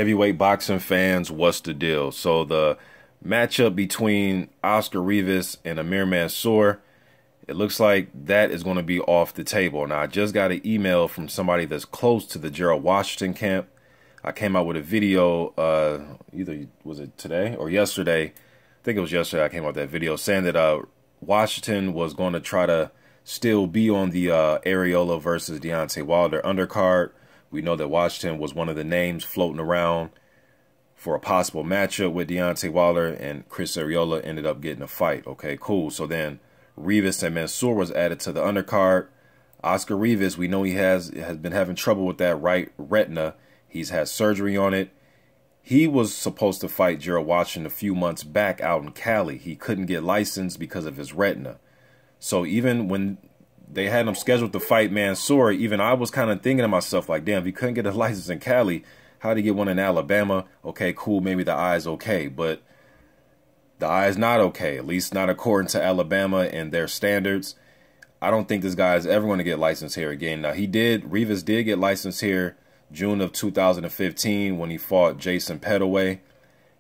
Heavyweight boxing fans, what's the deal? So the matchup between Oscar Rivas and AMIR Mansour, it looks like that is going to be off the table. Now, I just got an email from somebody that's close to the Gerald Washington camp. I came out with a video, either was it today or yesterday? I think it was yesterday I came out with that video saying that Washington was going to try to still be on the ARREOLA versus Deontay Wilder undercard. We know that Washington was one of the names floating around for a possible matchup with Deontay Wilder, and Chris ARREOLA ended up getting a fight. Okay, cool. So then Rivas and Mansour was added to the undercard. Oscar Rivas, we know he has been having trouble with that right retina. He's had surgery on it. He was supposed to fight Gerald Washington a few months back out in Cali. He couldn't get licensed because of his retina. So even when they had him scheduled to fight Mansour, even I was kind of thinking to myself, like, damn, if he couldn't get a license in Cali, how'd he get one in Alabama? Okay, cool, maybe the eye's okay, but the eye's not okay, at least not according to Alabama and their standards. I don't think this guy is ever going to get licensed here again. Now, Rivas did get licensed here June of 2015 when he fought Jason Pettaway.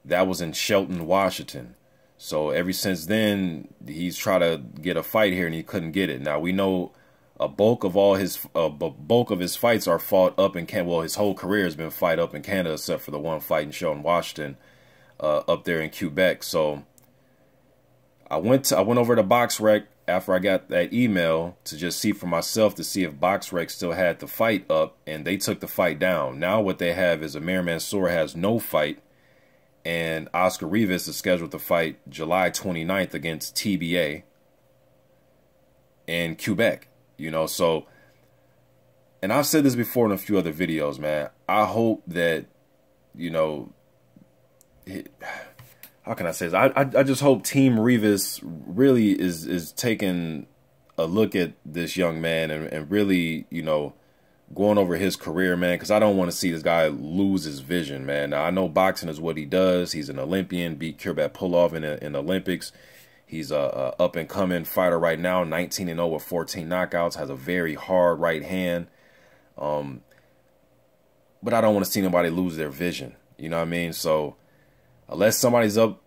That was in Shelton, Washington. So ever since then, he's tried to get a fight here and he couldn't get it. Now we know a bulk of his fights are fought up in Canada. Well, his whole career has been fight up in Canada, except for the one fight in Shelton, Washington, up there in Quebec. So I went over to BoxRec after I got that email to just see for myself to see if BoxRec still had the fight up, and they took the fight down. Now what they have is AMIR Mansour has no fight, and Oscar Rivas is scheduled to fight July 29th against TBA in Quebec. You know, so, and I've said this before in a few other videos, man. I hope that, you know, how can I say this? I just hope Team Rivas really is taking a look at this young man and really, you know, going over his career, man, because I don't want to see this guy lose his vision, man. Now, I know boxing is what he does. He's an Olympian, beat Kurbet in the Olympics. He's a up-and-coming fighter right now, 19-0 with 14 knockouts, has a very hard right hand. But I don't want to see nobody lose their vision, you know what I mean? So unless somebody's up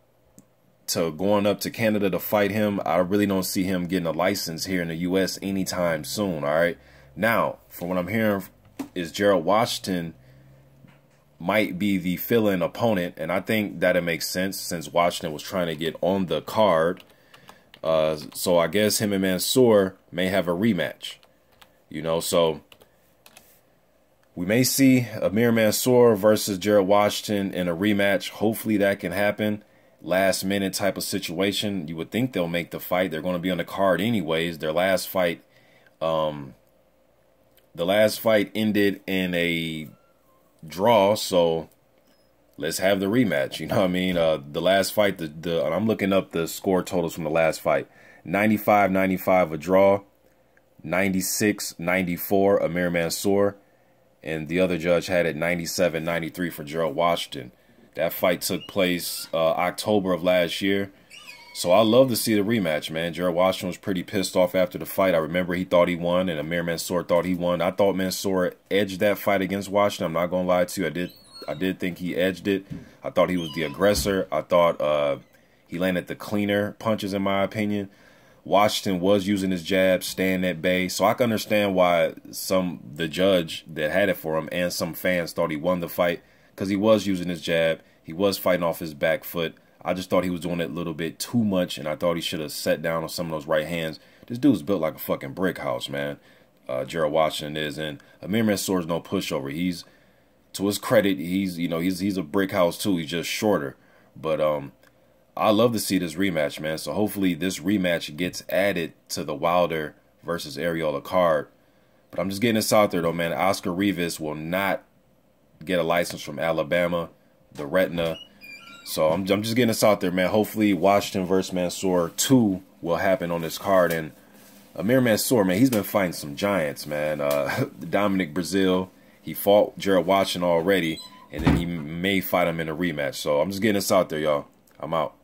to going up to Canada to fight him, I really don't see him getting a license here in the U.S. anytime soon, all right? Now, from what I'm hearing, is Gerald Washington might be the fill-in opponent, and I think that it makes sense since Washington was trying to get on the card. So I guess him and Mansour may have a rematch, you know. So we may see AMIR Mansour versus Gerald Washington in a rematch. Hopefully that can happen. Last minute type of situation. You would think they'll make the fight. They're going to be on the card anyways. Their last fight, the last fight ended in a draw, so let's have the rematch. You know what I mean? The last fight, I'm looking up the score totals from the last fight. 95-95 a draw, 96-94 AMIR Mansour, and the other judge had it 97-93 for Gerald Washington. That fight took place October of last year. So I love to see the rematch, man. Gerald Washington was pretty pissed off after the fight. I remember he thought he won, and AMIR Mansour thought he won. I thought Mansour edged that fight against Washington. I'm not gonna lie to you. I did think he edged it. I thought he was the aggressor. I thought he landed the cleaner punches, in my opinion. Washington was using his jab, staying at bay. So I can understand why the judge that had it for him and some fans thought he won the fight, because he was using his jab. He was fighting off his back foot. I just thought he was doing it a little bit too much, and I thought he should have sat down on some of those right hands. This dude's built like a fucking brick house, man. Gerald Washington is, and AMIR Mansour is no pushover. He's, to his credit, he's a brick house too. He's just shorter. But I love to see this rematch, man. So hopefully this rematch gets added to the Wilder versus ARREOLA card. But I'm just getting this out there though, man. Oscar Rivas will not get a license from Alabama, the retina. So I'm just getting this out there, man. Hopefully Washington versus Mansour 2 will happen on this card. And AMIR Mansour, man, he's been fighting some giants, man. Dominic Brazil, he fought Gerald Washington already, and then he may fight him in a rematch. So I'm just getting this out there, y'all. I'm out.